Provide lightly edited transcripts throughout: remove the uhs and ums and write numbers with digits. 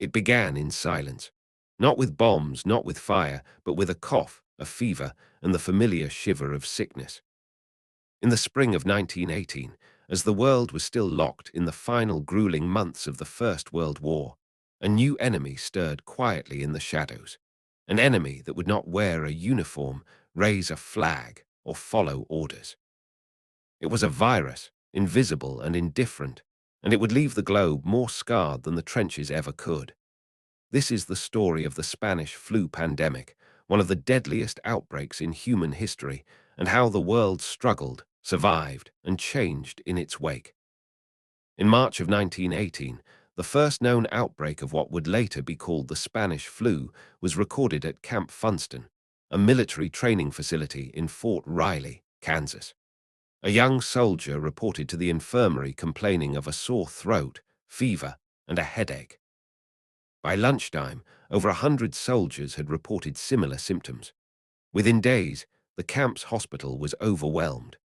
It began in silence. Not with bombs, not with fire, but with a cough, a fever, and the familiar shiver of sickness. In the spring of 1918, as the world was still locked in the final grueling months of the First World War, a new enemy stirred quietly in the shadows. An enemy that would not wear a uniform, raise a flag, or follow orders. It was a virus, invisible and indifferent, and it would leave the globe more scarred than the trenches ever could. This is the story of the Spanish flu pandemic, one of the deadliest outbreaks in human history, and how the world struggled, survived, and changed in its wake. In March of 1918, the first known outbreak of what would later be called the Spanish flu was recorded at Camp Funston, a military training facility in Fort Riley, Kansas. A young soldier reported to the infirmary complaining of a sore throat, fever, and a headache. By lunchtime, over 100 soldiers had reported similar symptoms. Within days, the camp's hospital was overwhelmed.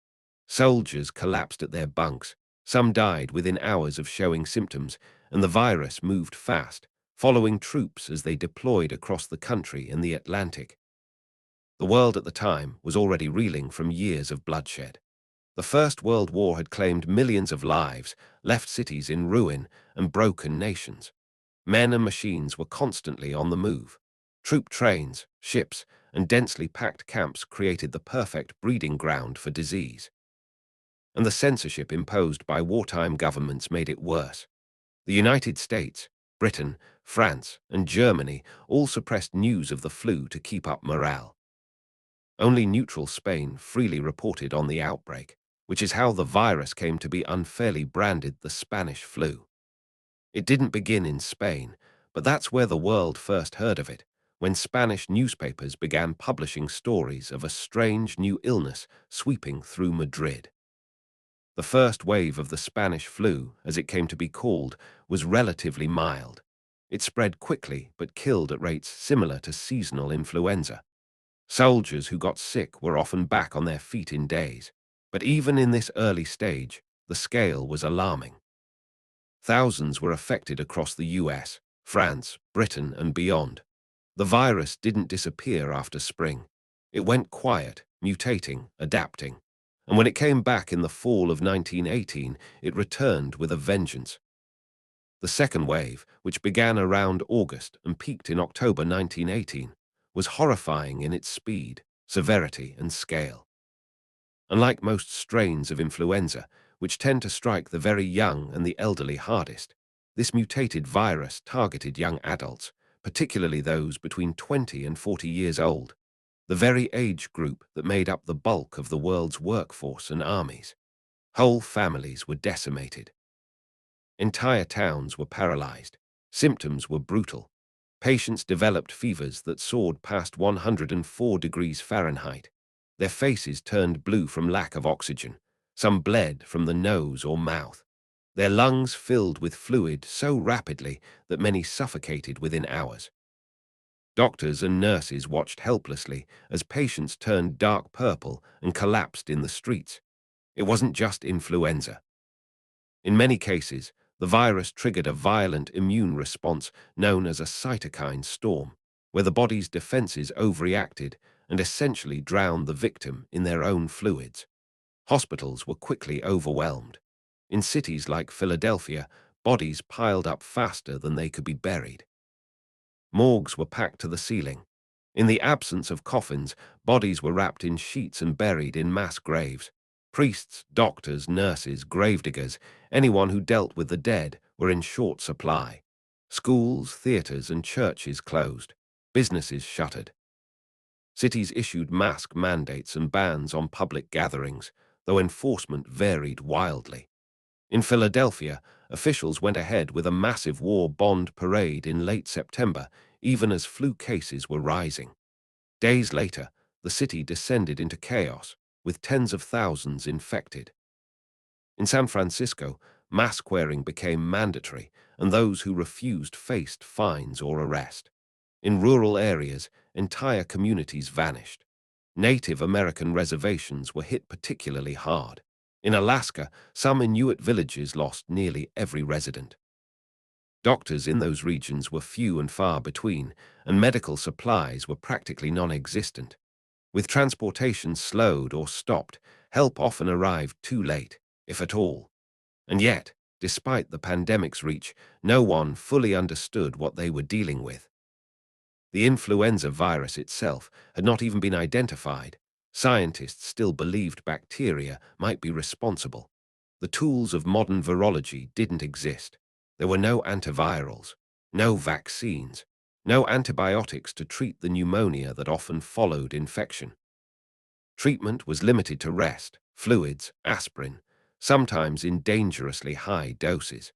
Soldiers collapsed at their bunks, some died within hours of showing symptoms, and the virus moved fast, following troops as they deployed across the country and the Atlantic. The world at the time was already reeling from years of bloodshed. The First World War had claimed millions of lives, left cities in ruin, and broken nations. Men and machines were constantly on the move. Troop trains, ships, and densely packed camps created the perfect breeding ground for disease. And the censorship imposed by wartime governments made it worse. The United States, Britain, France, and Germany all suppressed news of the flu to keep up morale. Only neutral Spain freely reported on the outbreak, which is how the virus came to be unfairly branded the Spanish flu. It didn't begin in Spain, but that's where the world first heard of it, when Spanish newspapers began publishing stories of a strange new illness sweeping through Madrid. The first wave of the Spanish flu, as it came to be called, was relatively mild. It spread quickly but killed at rates similar to seasonal influenza. Soldiers who got sick were often back on their feet in days. But even in this early stage, the scale was alarming. Thousands were affected across the US, France, Britain, and beyond. The virus didn't disappear after spring. It went quiet, mutating, adapting. And when it came back in the fall of 1918, it returned with a vengeance. The second wave, which began around August and peaked in October 1918, was horrifying in its speed, severity, and scale. Unlike most strains of influenza, which tend to strike the very young and the elderly hardest, this mutated virus targeted young adults, particularly those between 20 and 40 years old, the very age group that made up the bulk of the world's workforce and armies. Whole families were decimated. Entire towns were paralyzed. Symptoms were brutal. Patients developed fevers that soared past 104 degrees Fahrenheit. Their faces turned blue from lack of oxygen. Some bled from the nose or mouth. Their lungs filled with fluid so rapidly that many suffocated within hours. Doctors and nurses watched helplessly as patients turned dark purple and collapsed in the streets. It wasn't just influenza. In many cases, the virus triggered a violent immune response known as a cytokine storm, where the body's defenses overreacted and essentially drowned the victim in their own fluids. Hospitals were quickly overwhelmed. In cities like Philadelphia, bodies piled up faster than they could be buried. Morgues were packed to the ceiling. In the absence of coffins, bodies were wrapped in sheets and buried in mass graves. Priests, doctors, nurses, gravediggers, anyone who dealt with the dead were in short supply. Schools, theaters, and churches closed. Businesses shuttered. Cities issued mask mandates and bans on public gatherings, though enforcement varied wildly. In Philadelphia, officials went ahead with a massive war bond parade in late September, even as flu cases were rising. Days later, the city descended into chaos, with tens of thousands infected. In San Francisco, mask wearing became mandatory, and those who refused faced fines or arrest. In rural areas, entire communities vanished. Native American reservations were hit particularly hard. In Alaska, some Inuit villages lost nearly every resident. Doctors in those regions were few and far between, and medical supplies were practically non-existent. With transportation slowed or stopped, help often arrived too late, if at all. And yet, despite the pandemic's reach, no one fully understood what they were dealing with. The influenza virus itself had not even been identified. Scientists still believed bacteria might be responsible. The tools of modern virology didn't exist. There were no antivirals, no vaccines, no antibiotics to treat the pneumonia that often followed infection. Treatment was limited to rest, fluids, aspirin, sometimes in dangerously high doses.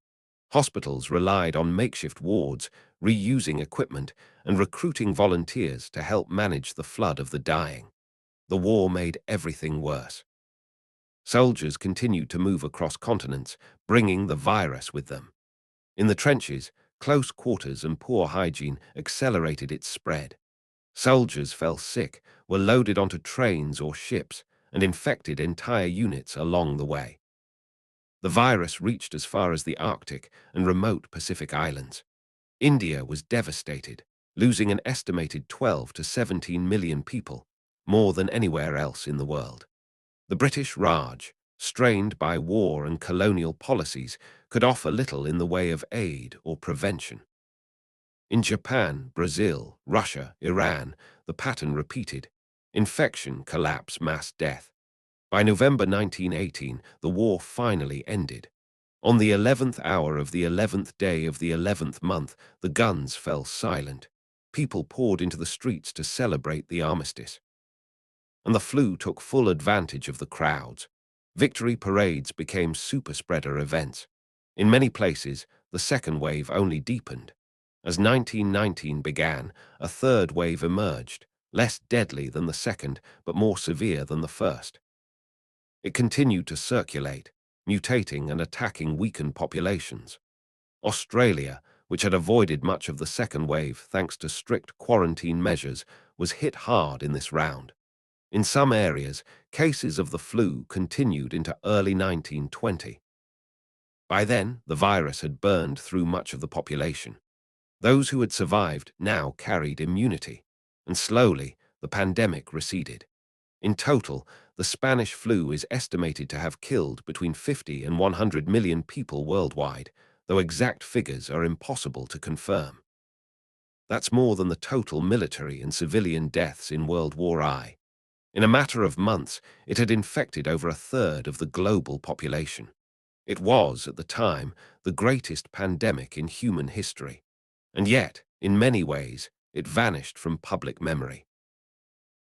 Hospitals relied on makeshift wards, reusing equipment, and recruiting volunteers to help manage the flood of the dying. The war made everything worse. Soldiers continued to move across continents, bringing the virus with them. In the trenches, close quarters and poor hygiene accelerated its spread. Soldiers fell sick, were loaded onto trains or ships, and infected entire units along the way. The virus reached as far as the Arctic and remote Pacific islands. India was devastated, losing an estimated 12 to 17 million people, more than anywhere else in the world. The British Raj, strained by war and colonial policies, could offer little in the way of aid or prevention. In Japan, Brazil, Russia, Iran, the pattern repeated. Infection, collapse, mass death. By November 1918, the war finally ended. On the 11th hour of the 11th day of the 11th month, the guns fell silent. People poured into the streets to celebrate the armistice. And the flu took full advantage of the crowds. Victory parades became super-spreader events. In many places, the second wave only deepened. As 1919 began, a third wave emerged, less deadly than the second, but more severe than the first. It continued to circulate, mutating and attacking weakened populations. Australia, which had avoided much of the second wave thanks to strict quarantine measures, was hit hard in this round. In some areas, cases of the flu continued into early 1920. By then, the virus had burned through much of the population. Those who had survived now carried immunity, and slowly the pandemic receded. In total, the Spanish flu is estimated to have killed between 50 and 100 million people worldwide, though exact figures are impossible to confirm. That's more than the total military and civilian deaths in World War I. In a matter of months, it had infected over a third of the global population. It was, at the time, the greatest pandemic in human history. And yet, in many ways, it vanished from public memory.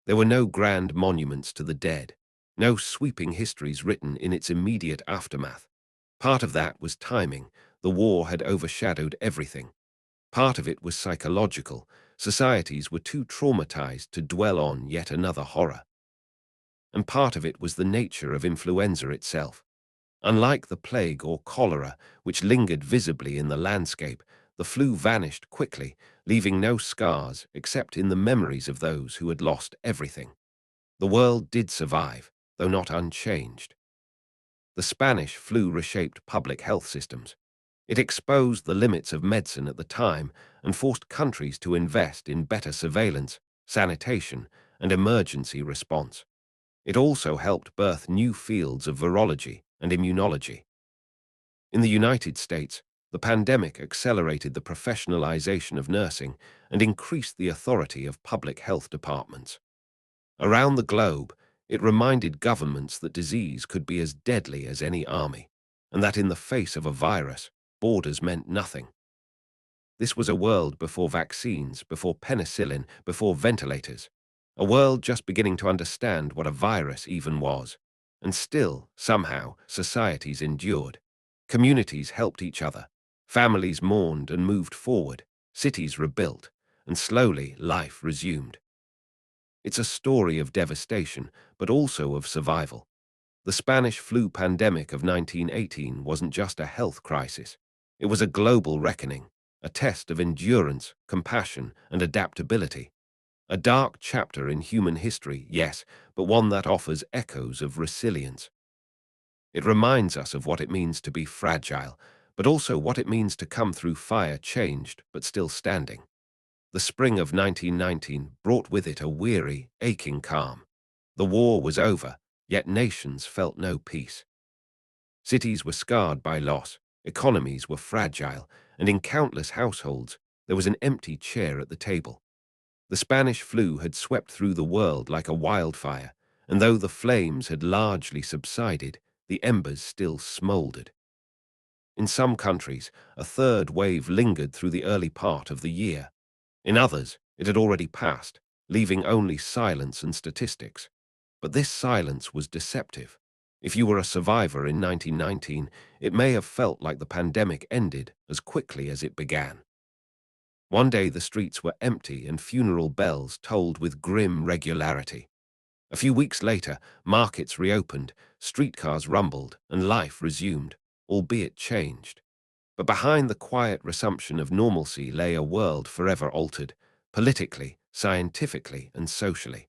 There were no grand monuments to the dead, no sweeping histories written in its immediate aftermath. Part of that was timing. The war had overshadowed everything. Part of it was psychological. Societies were too traumatized to dwell on yet another horror. And part of it was the nature of influenza itself. Unlike the plague or cholera, which lingered visibly in the landscape, the flu vanished quickly, leaving no scars except in the memories of those who had lost everything. The world did survive, though not unchanged. The Spanish flu reshaped public health systems. It exposed the limits of medicine at the time and forced countries to invest in better surveillance, sanitation, and emergency response. It also helped birth new fields of virology and immunology. In the United States, the pandemic accelerated the professionalization of nursing and increased the authority of public health departments. Around the globe, it reminded governments that disease could be as deadly as any army, and that in the face of a virus, borders meant nothing. This was a world before vaccines, before penicillin, before ventilators. A world just beginning to understand what a virus even was. And still, somehow, societies endured. Communities helped each other. Families mourned and moved forward. Cities rebuilt. And slowly, life resumed. It's a story of devastation, but also of survival. The Spanish flu pandemic of 1918 wasn't just a health crisis. It was a global reckoning, a test of endurance, compassion, and adaptability. A dark chapter in human history, yes, but one that offers echoes of resilience. It reminds us of what it means to be fragile, but also what it means to come through fire changed but still standing. The spring of 1919 brought with it a weary, aching calm. The war was over, yet nations felt no peace. Cities were scarred by loss, economies were fragile, and in countless households there was an empty chair at the table. The Spanish flu had swept through the world like a wildfire, and though the flames had largely subsided, the embers still smouldered. In some countries, a third wave lingered through the early part of the year. In others, it had already passed, leaving only silence and statistics. But this silence was deceptive. If you were a survivor in 1919, it may have felt like the pandemic ended as quickly as it began. One day the streets were empty and funeral bells tolled with grim regularity. A few weeks later, markets reopened, streetcars rumbled, and life resumed, albeit changed. But behind the quiet resumption of normalcy lay a world forever altered, politically, scientifically, and socially.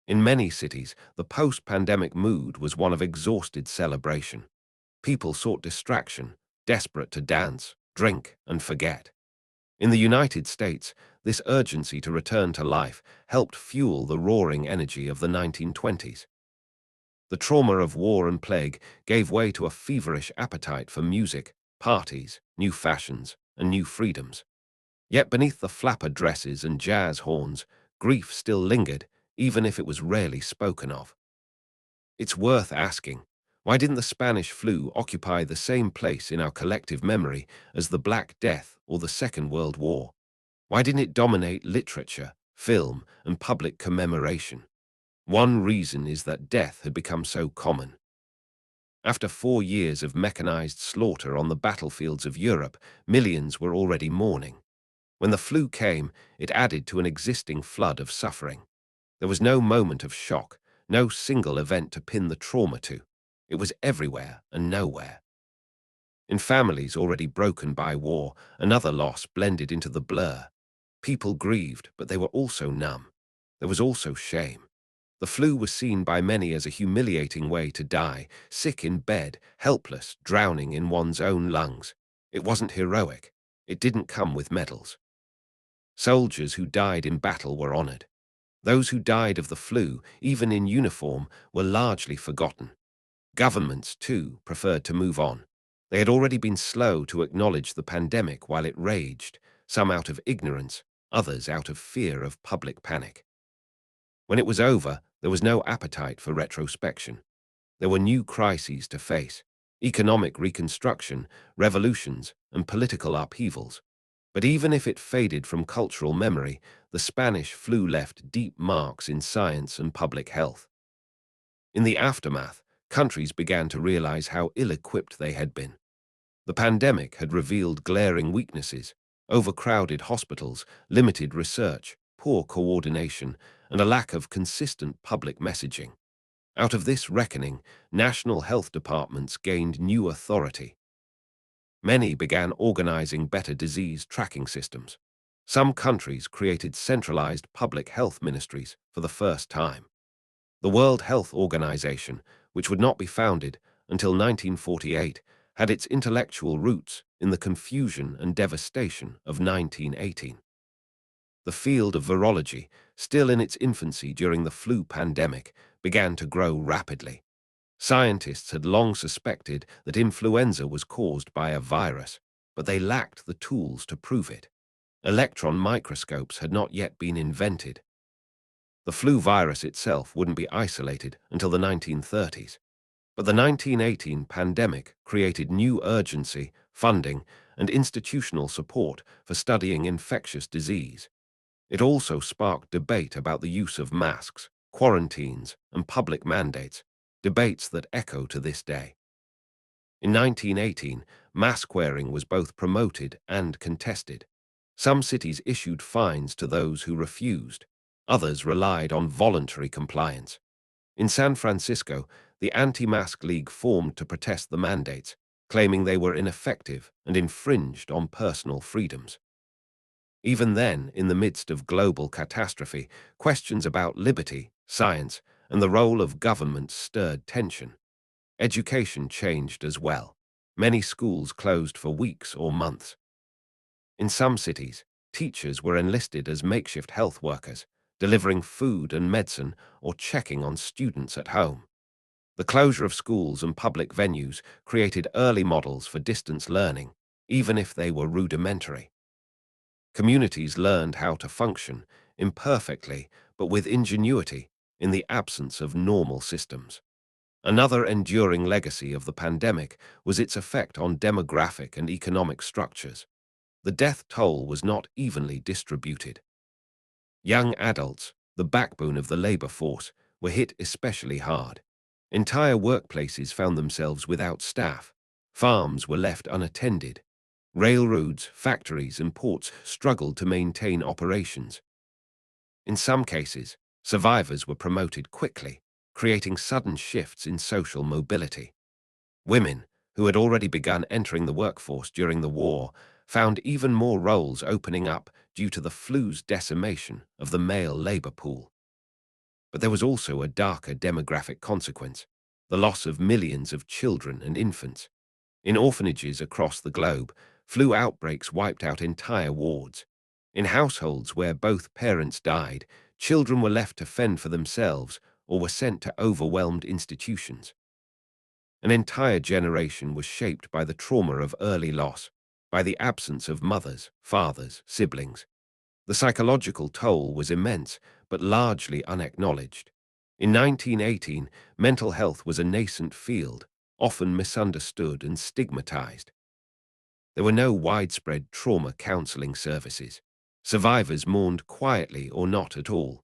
In many cities, the post-pandemic mood was one of exhausted celebration. People sought distraction, desperate to dance, drink, and forget. In the United States, this urgency to return to life helped fuel the roaring energy of the 1920s. The trauma of war and plague gave way to a feverish appetite for music, parties, new fashions, and new freedoms. Yet beneath the flapper dresses and jazz horns, grief still lingered, even if it was rarely spoken of. It's worth asking, why didn't the Spanish flu occupy the same place in our collective memory as the Black Death or the Second World War? Why didn't it dominate literature, film, and public commemoration? One reason is that death had become so common. After 4 years of mechanized slaughter on the battlefields of Europe, millions were already mourning. When the flu came, it added to an existing flood of suffering. There was no moment of shock, no single event to pin the trauma to. It was everywhere and nowhere. In families already broken by war, another loss blended into the blur. People grieved, but they were also numb. There was also shame. The flu was seen by many as a humiliating way to die, sick in bed, helpless, drowning in one's own lungs. It wasn't heroic. It didn't come with medals. Soldiers who died in battle were honored. Those who died of the flu, even in uniform, were largely forgotten. Governments, too, preferred to move on. They had already been slow to acknowledge the pandemic while it raged, some out of ignorance, others out of fear of public panic. When it was over, there was no appetite for retrospection. There were new crises to face: economic reconstruction, revolutions, and political upheavals. But even if it faded from cultural memory, the Spanish flu left deep marks in science and public health. In the aftermath, countries began to realize how ill-equipped they had been. The pandemic had revealed glaring weaknesses: overcrowded hospitals, limited research, poor coordination, and a lack of consistent public messaging. Out of this reckoning, national health departments gained new authority. Many began organizing better disease tracking systems. Some countries created centralized public health ministries for the first time. The World Health Organization, which would not be founded until 1948, had its intellectual roots in the confusion and devastation of 1918. The field of virology, still in its infancy during the flu pandemic, began to grow rapidly. Scientists had long suspected that influenza was caused by a virus, but they lacked the tools to prove it. Electron microscopes had not yet been invented. The flu virus itself wouldn't be isolated until the 1930s. But the 1918 pandemic created new urgency, funding, and institutional support for studying infectious disease. It also sparked debate about the use of masks, quarantines, and public mandates, debates that echo to this day. In 1918, mask wearing was both promoted and contested. Some cities issued fines to those who refused. Others relied on voluntary compliance. In San Francisco, the Anti-Mask League formed to protest the mandates, claiming they were ineffective and infringed on personal freedoms. Even then, in the midst of global catastrophe, questions about liberty, science, and the role of government stirred tension. Education changed as well. Many schools closed for weeks or months. In some cities, teachers were enlisted as makeshift health workers, delivering food and medicine or checking on students at home. The closure of schools and public venues created early models for distance learning, even if they were rudimentary. Communities learned how to function, imperfectly but with ingenuity, in the absence of normal systems. Another enduring legacy of the pandemic was its effect on demographic and economic structures. The death toll was not evenly distributed. Young adults, the backbone of the labor force, were hit especially hard. Entire workplaces found themselves without staff. Farms were left unattended. Railroads, factories, and ports struggled to maintain operations. In some cases, survivors were promoted quickly, creating sudden shifts in social mobility. Women, who had already begun entering the workforce during the war, found even more roles opening up due to the flu's decimation of the male labor pool. But there was also a darker demographic consequence: the loss of millions of children and infants. In orphanages across the globe, flu outbreaks wiped out entire wards. In households where both parents died, children were left to fend for themselves or were sent to overwhelmed institutions. An entire generation was shaped by the trauma of early loss, by the absence of mothers, fathers, siblings. The psychological toll was immense, but largely unacknowledged. In 1918, mental health was a nascent field, often misunderstood and stigmatized. There were no widespread trauma counseling services. Survivors mourned quietly or not at all.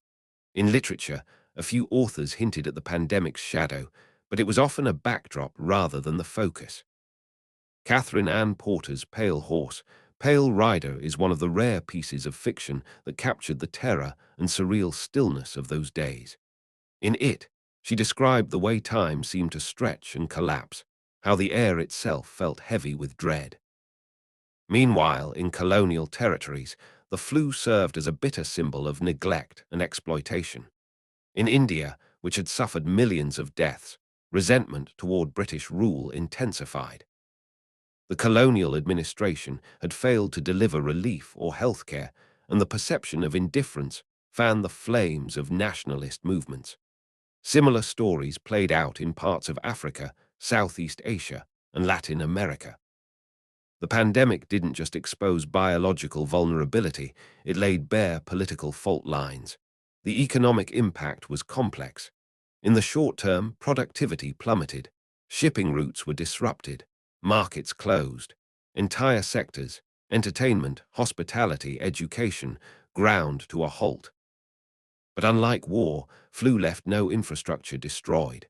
In literature, a few authors hinted at the pandemic's shadow, but it was often a backdrop rather than the focus. Catherine Ann Porter's Pale Rider is one of the rare pieces of fiction that captured the terror and surreal stillness of those days. In it, she described the way time seemed to stretch and collapse, how the air itself felt heavy with dread. Meanwhile, in colonial territories, the flu served as a bitter symbol of neglect and exploitation. In India, which had suffered millions of deaths, resentment toward British rule intensified. The colonial administration had failed to deliver relief or healthcare, and the perception of indifference fanned the flames of nationalist movements. Similar stories played out in parts of Africa, Southeast Asia, and Latin America. The pandemic didn't just expose biological vulnerability, it laid bare political fault lines. The economic impact was complex. In the short term, productivity plummeted. Shipping routes were disrupted. Markets closed. Entire sectors, entertainment, hospitality, education, ground to a halt. But unlike war, flu left no infrastructure destroyed.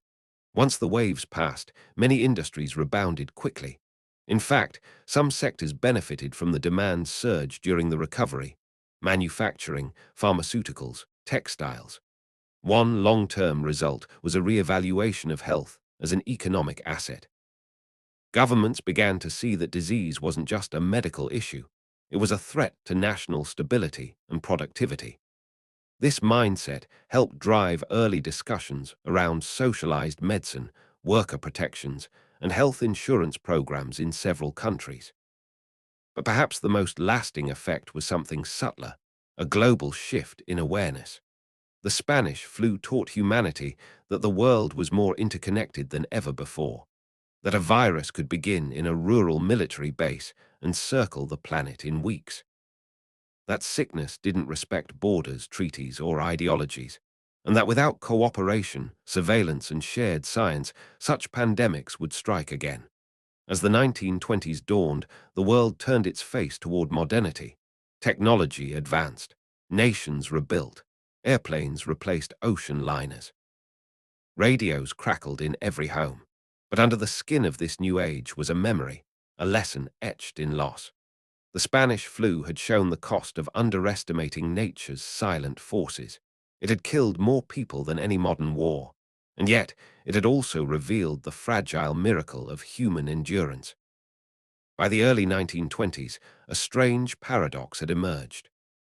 Once the waves passed, many industries rebounded quickly. In fact, some sectors benefited from the demand surge during the recovery: manufacturing, pharmaceuticals, textiles. One long-term result was a re-evaluation of health as an economic asset. Governments began to see that disease wasn't just a medical issue, it was a threat to national stability and productivity. This mindset helped drive early discussions around socialized medicine, worker protections, and health insurance programs in several countries. But perhaps the most lasting effect was something subtler: a global shift in awareness. The Spanish flu taught humanity that the world was more interconnected than ever before, that a virus could begin in a rural military base and circle the planet in weeks. That sickness didn't respect borders, treaties, or ideologies, and that without cooperation, surveillance, and shared science, such pandemics would strike again. As the 1920s dawned, the world turned its face toward modernity. Technology advanced. Nations rebuilt. Airplanes replaced ocean liners. Radios crackled in every home. But under the skin of this new age was a memory, a lesson etched in loss. The Spanish flu had shown the cost of underestimating nature's silent forces. It had killed more people than any modern war, and yet it had also revealed the fragile miracle of human endurance. By the early 1920s, a strange paradox had emerged.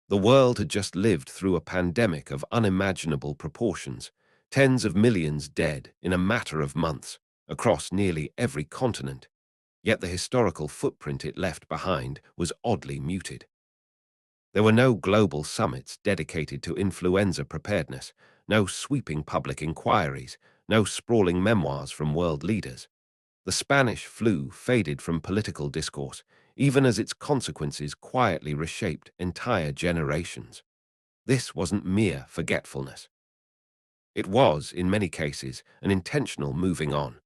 The world had just lived through a pandemic of unimaginable proportions, tens of millions dead in a matter of months, across nearly every continent. yet the historical footprint it left behind was oddly muted. There were no global summits dedicated to influenza preparedness, no sweeping public inquiries, no sprawling memoirs from world leaders. The Spanish flu faded from political discourse, even as its consequences quietly reshaped entire generations. This wasn't mere forgetfulness. It was, in many cases, an intentional moving on.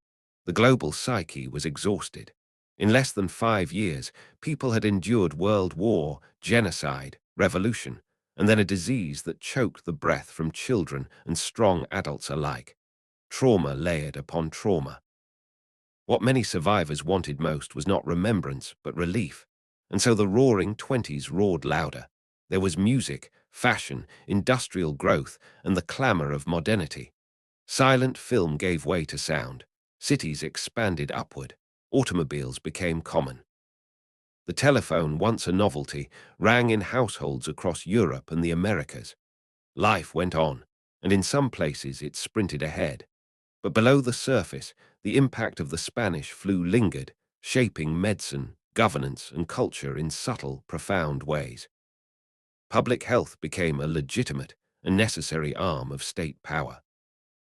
The global psyche was exhausted. In less than 5 years, people had endured world war, genocide, revolution, and then a disease that choked the breath from children and strong adults alike. Trauma layered upon trauma. What many survivors wanted most was not remembrance, but relief. And so the roaring 20s roared louder. There was music, fashion, industrial growth, and the clamor of modernity. Silent film gave way to sound. Cities expanded upward. Automobiles became common. The telephone, once a novelty, rang in households across Europe and the Americas. Life went on, and in some places it sprinted ahead. But below the surface, the impact of the Spanish flu lingered, shaping medicine, governance, and culture in subtle, profound ways. Public health became a legitimate and necessary arm of state power.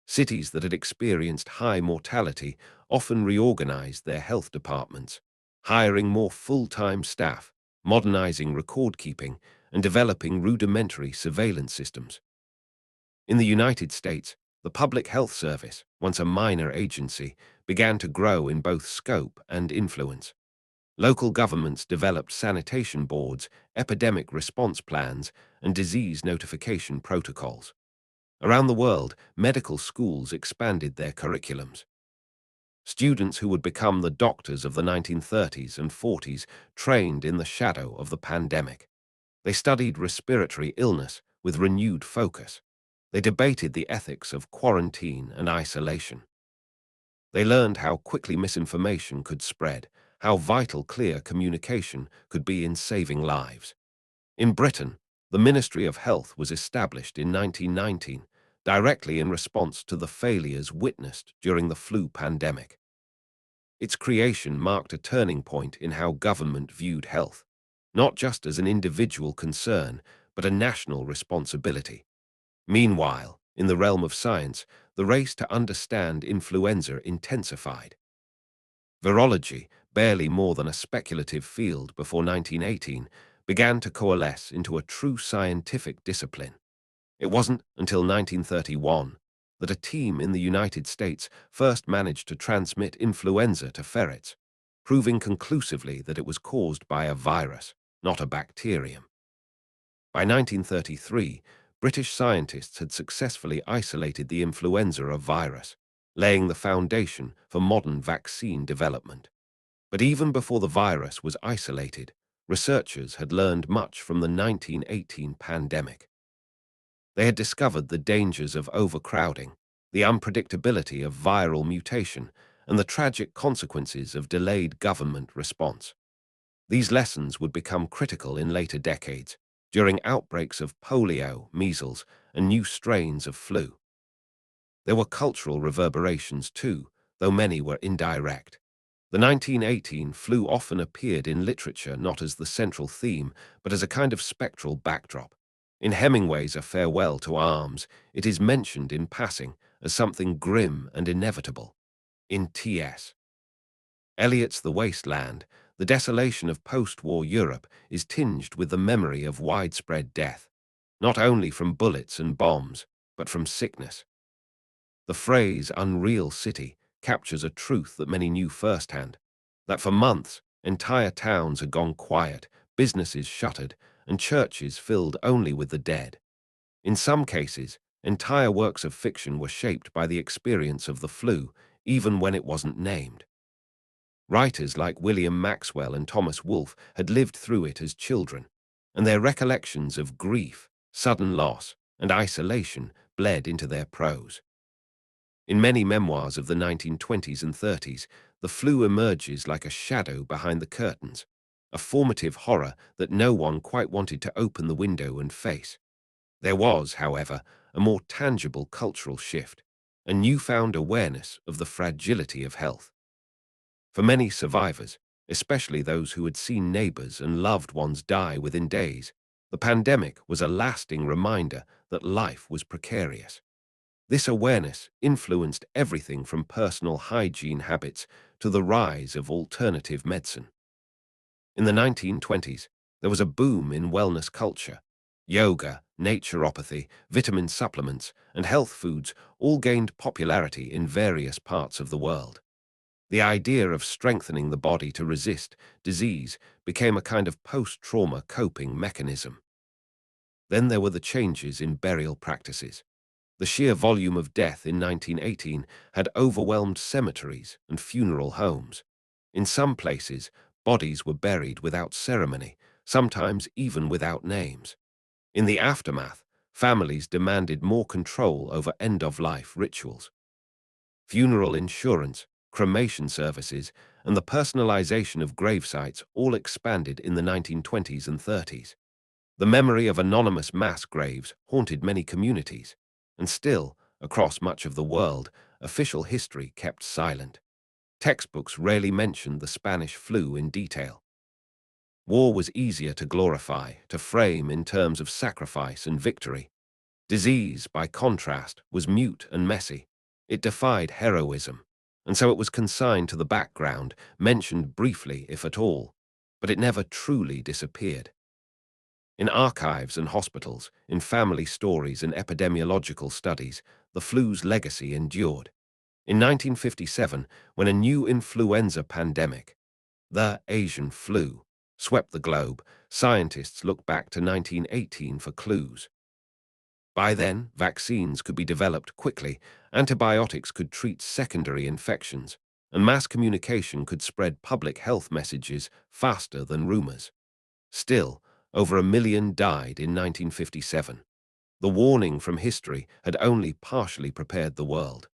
Cities that had experienced high mortality often reorganized their health departments, hiring more full-time staff, modernizing record-keeping, and developing rudimentary surveillance systems. In the United States, the Public Health Service, once a minor agency, began to grow in both scope and influence. Local governments developed sanitation boards, epidemic response plans, and disease notification protocols. Around the world, medical schools expanded their curriculums. Students who would become the doctors of the 1930s and 40s trained in the shadow of the pandemic. They studied respiratory illness with renewed focus. They debated the ethics of quarantine and isolation. They learned how quickly misinformation could spread, how vital clear communication could be in saving lives. In Britain, the Ministry of Health was established in 1919, directly in response to the failures witnessed during the flu pandemic. Its creation marked a turning point in how government viewed health, not just as an individual concern, but a national responsibility. Meanwhile, in the realm of science, the race to understand influenza intensified. Virology, barely more than a speculative field before 1918, began to coalesce into a true scientific discipline. It wasn't until 1931 that a team in the United States first managed to transmit influenza to ferrets, proving conclusively that it was caused by a virus, not a bacterium. By 1933, British scientists had successfully isolated the influenza virus, laying the foundation for modern vaccine development. But even before the virus was isolated, researchers had learned much from the 1918 pandemic. They had discovered the dangers of overcrowding, the unpredictability of viral mutation, and the tragic consequences of delayed government response. These lessons would become critical in later decades, during outbreaks of polio, measles, and new strains of flu. There were cultural reverberations too, though many were indirect. The 1918 flu often appeared in literature not as the central theme, but as a kind of spectral backdrop. In Hemingway's A Farewell to Arms, it is mentioned in passing as something grim and inevitable. In T.S. Eliot's The Waste Land, the desolation of post-war Europe is tinged with the memory of widespread death, not only from bullets and bombs, but from sickness. The phrase "unreal city" captures a truth that many knew firsthand, that for months, entire towns had gone quiet, businesses shuttered, and churches filled only with the dead. In some cases, entire works of fiction were shaped by the experience of the flu, even when it wasn't named. Writers like William Maxwell and Thomas Wolfe had lived through it as children, and their recollections of grief, sudden loss, and isolation bled into their prose. In many memoirs of the 1920s and 30s, the flu emerges like a shadow behind the curtains, a formative horror that no one quite wanted to open the window and face. There was, however, a more tangible cultural shift, a newfound awareness of the fragility of health. For many survivors, especially those who had seen neighbors and loved ones die within days, the pandemic was a lasting reminder that life was precarious. This awareness influenced everything from personal hygiene habits to the rise of alternative medicine. In the 1920s, there was a boom in wellness culture. Yoga, naturopathy, vitamin supplements, and health foods all gained popularity in various parts of the world. The idea of strengthening the body to resist disease became a kind of post-trauma coping mechanism. Then there were the changes in burial practices. The sheer volume of death in 1918 had overwhelmed cemeteries and funeral homes. In some places, bodies were buried without ceremony, sometimes even without names. In the aftermath, families demanded more control over end-of-life rituals. Funeral insurance, cremation services, and the personalization of gravesites all expanded in the 1920s and 30s. The memory of anonymous mass graves haunted many communities, and still, across much of the world, official history kept silent. Textbooks rarely mentioned the Spanish flu in detail. War was easier to glorify, to frame in terms of sacrifice and victory. Disease, by contrast, was mute and messy. It defied heroism, and so it was consigned to the background, mentioned briefly if at all, but it never truly disappeared. In archives and hospitals, in family stories and epidemiological studies, the flu's legacy endured. In 1957, when a new influenza pandemic, the Asian flu, swept the globe, scientists looked back to 1918 for clues. By then, vaccines could be developed quickly, antibiotics could treat secondary infections, and mass communication could spread public health messages faster than rumors. Still, over 1 million died in 1957. The warning from history had only partially prepared the world.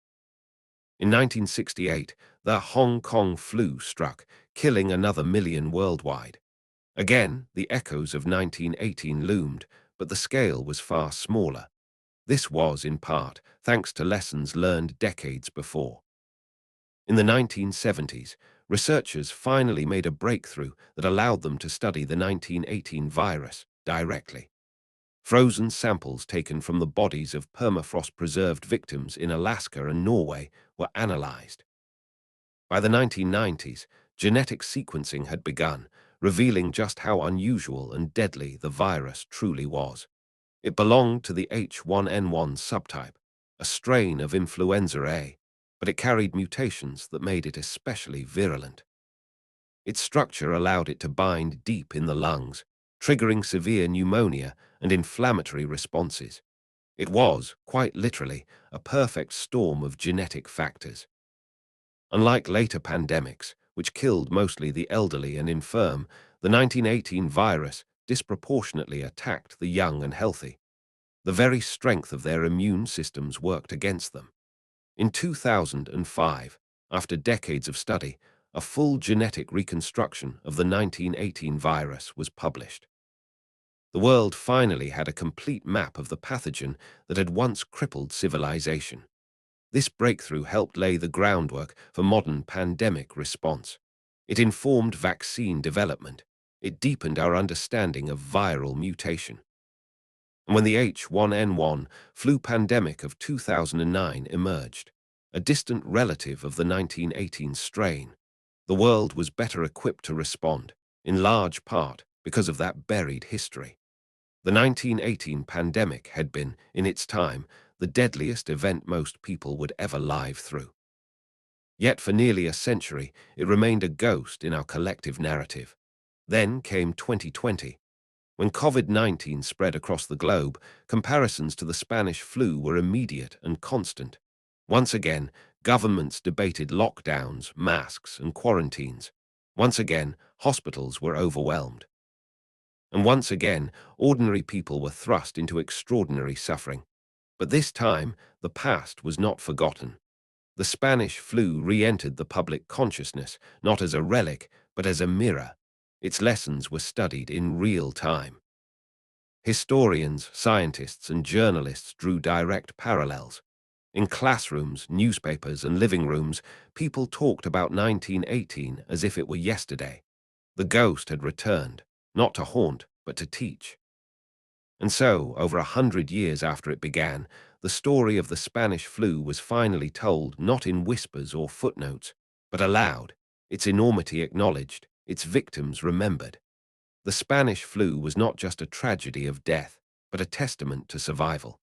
In 1968, the Hong Kong flu struck, killing another 1 million worldwide. Again, the echoes of 1918 loomed, but the scale was far smaller. This was, in part, thanks to lessons learned decades before. In the 1970s, researchers finally made a breakthrough that allowed them to study the 1918 virus directly. Frozen samples taken from the bodies of permafrost-preserved victims in Alaska and Norway were analyzed. By the 1990s, genetic sequencing had begun, revealing just how unusual and deadly the virus truly was. It belonged to the H1N1 subtype, a strain of influenza A, but it carried mutations that made it especially virulent. Its structure allowed it to bind deep in the lungs, triggering severe pneumonia and inflammatory responses. It was, quite literally, a perfect storm of genetic factors. Unlike later pandemics, which killed mostly the elderly and infirm, the 1918 virus disproportionately attacked the young and healthy. The very strength of their immune systems worked against them. In 2005, after decades of study, a full genetic reconstruction of the 1918 virus was published. The world finally had a complete map of the pathogen that had once crippled civilization. This breakthrough helped lay the groundwork for modern pandemic response. It informed vaccine development. It deepened our understanding of viral mutation. And when the H1N1 flu pandemic of 2009 emerged, a distant relative of the 1918 strain, the world was better equipped to respond, in large part because of that buried history. The 1918 pandemic had been, in its time, the deadliest event most people would ever live through. Yet for nearly a century, it remained a ghost in our collective narrative. Then came 2020. When COVID-19 spread across the globe, comparisons to the Spanish flu were immediate and constant. Once again, governments debated lockdowns, masks, and quarantines. Once again, hospitals were overwhelmed. And once again, ordinary people were thrust into extraordinary suffering. But this time, the past was not forgotten. The Spanish flu re-entered the public consciousness, not as a relic, but as a mirror. Its lessons were studied in real time. Historians, scientists, and journalists drew direct parallels. In classrooms, newspapers, and living rooms, people talked about 1918 as if it were yesterday. The ghost had returned, not to haunt, but to teach. And so, over 100 years after it began, the story of the Spanish flu was finally told not in whispers or footnotes, but aloud, its enormity acknowledged, its victims remembered. The Spanish flu was not just a tragedy of death, but a testament to survival.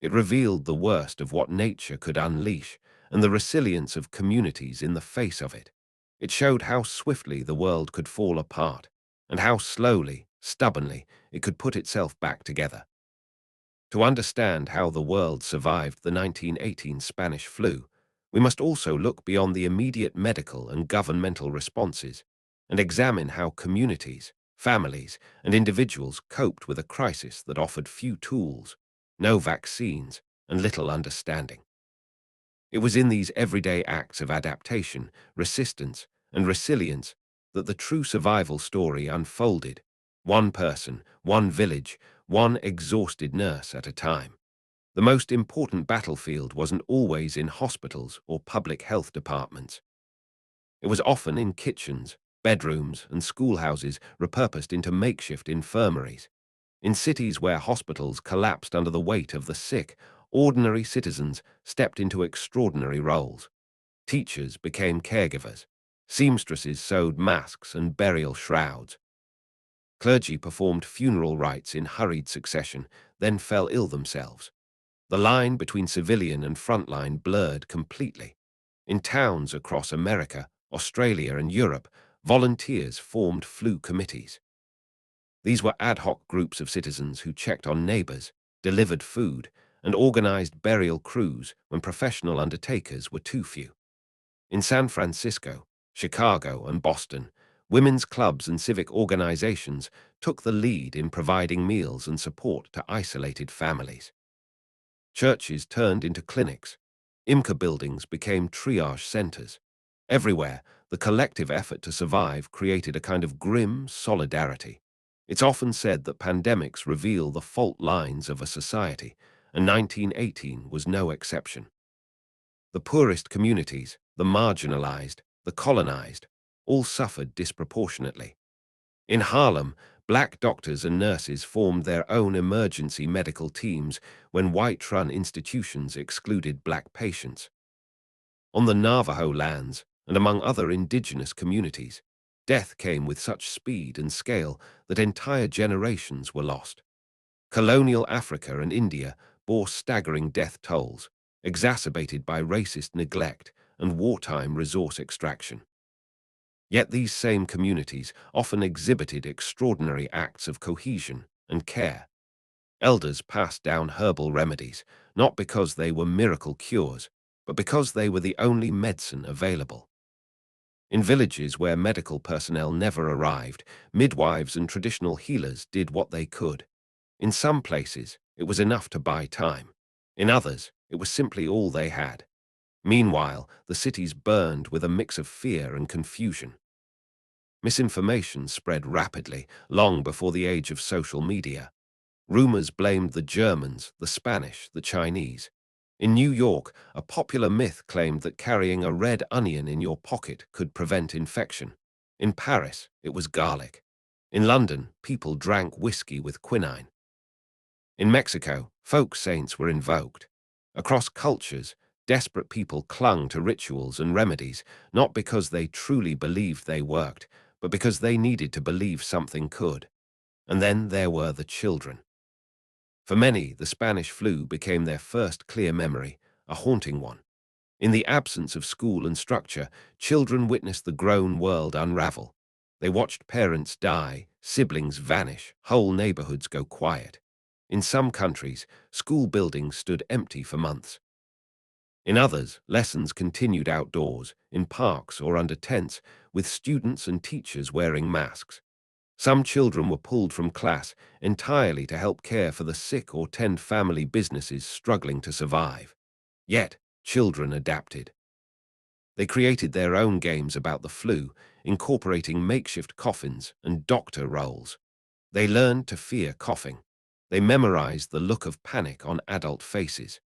It revealed the worst of what nature could unleash and the resilience of communities in the face of it. It showed how swiftly the world could fall apart and how slowly, stubbornly, it could put itself back together. To understand how the world survived the 1918 Spanish flu, we must also look beyond the immediate medical and governmental responses and examine how communities, families, and individuals coped with a crisis that offered few tools, no vaccines, and little understanding. It was in these everyday acts of adaptation, resistance, and resilience that the true survival story unfolded, one person, one village, one exhausted nurse at a time. The most important battlefield wasn't always in hospitals or public health departments. It was often in kitchens, bedrooms, and schoolhouses repurposed into makeshift infirmaries. In cities where hospitals collapsed under the weight of the sick, ordinary citizens stepped into extraordinary roles. Teachers became caregivers. Seamstresses sewed masks and burial shrouds. Clergy performed funeral rites in hurried succession, then fell ill themselves. The line between civilian and frontline blurred completely. In towns across America, Australia, and Europe, volunteers formed flu committees. These were ad hoc groups of citizens who checked on neighbors, delivered food, and organized burial crews when professional undertakers were too few. In San Francisco, Chicago, and Boston, women's clubs and civic organizations took the lead in providing meals and support to isolated families. Churches turned into clinics. IMCA buildings became triage centers. Everywhere, the collective effort to survive created a kind of grim solidarity. It's often said that pandemics reveal the fault lines of a society, and 1918 was no exception. The poorest communities, the marginalized, the colonized, all suffered disproportionately. In Harlem, black doctors and nurses formed their own emergency medical teams when white-run institutions excluded black patients. On the Navajo lands, and among other indigenous communities, death came with such speed and scale that entire generations were lost. Colonial Africa and India bore staggering death tolls, exacerbated by racist neglect and wartime resource extraction. Yet these same communities often exhibited extraordinary acts of cohesion and care. Elders passed down herbal remedies, not because they were miracle cures, but because they were the only medicine available. In villages where medical personnel never arrived, midwives and traditional healers did what they could. In some places, it was enough to buy time. In others, it was simply all they had. Meanwhile, the cities burned with a mix of fear and confusion. Misinformation spread rapidly, long before the age of social media. Rumors blamed the Germans, the Spanish, the Chinese. In New York, a popular myth claimed that carrying a red onion in your pocket could prevent infection. In Paris, it was garlic. In London, people drank whiskey with quinine. In Mexico, folk saints were invoked. Across cultures, desperate people clung to rituals and remedies, not because they truly believed they worked, but because they needed to believe something could. And then there were the children. For many, the Spanish flu became their first clear memory, a haunting one. In the absence of school and structure, children witnessed the grown world unravel. They watched parents die, siblings vanish, whole neighborhoods go quiet. In some countries, school buildings stood empty for months. In others, lessons continued outdoors, in parks or under tents, with students and teachers wearing masks. Some children were pulled from class entirely to help care for the sick or tend family businesses struggling to survive. Yet, children adapted. They created their own games about the flu, incorporating makeshift coffins and doctor roles. They learned to fear coughing. They memorized the look of panic on adult faces.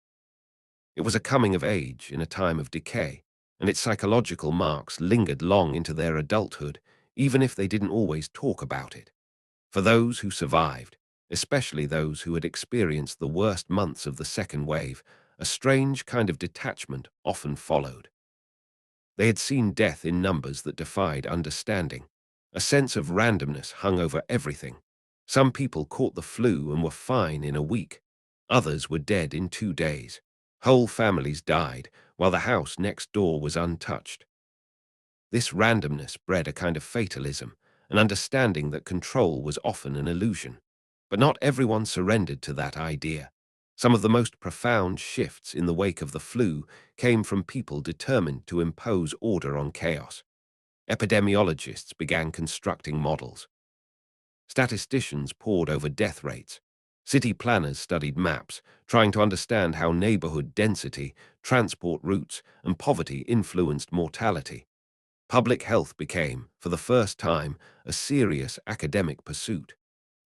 It was a coming of age in a time of decay, and its psychological marks lingered long into their adulthood, even if they didn't always talk about it. For those who survived, especially those who had experienced the worst months of the second wave, a strange kind of detachment often followed. They had seen death in numbers that defied understanding. A sense of randomness hung over everything. Some people caught the flu and were fine in a week. Others were dead in 2 days. Whole families died, while the house next door was untouched. This randomness bred a kind of fatalism, an understanding that control was often an illusion. But not everyone surrendered to that idea. Some of the most profound shifts in the wake of the flu came from people determined to impose order on chaos. Epidemiologists began constructing models. Statisticians pored over death rates. City planners studied maps, trying to understand how neighborhood density, transport routes, and poverty influenced mortality. Public health became, for the first time, a serious academic pursuit.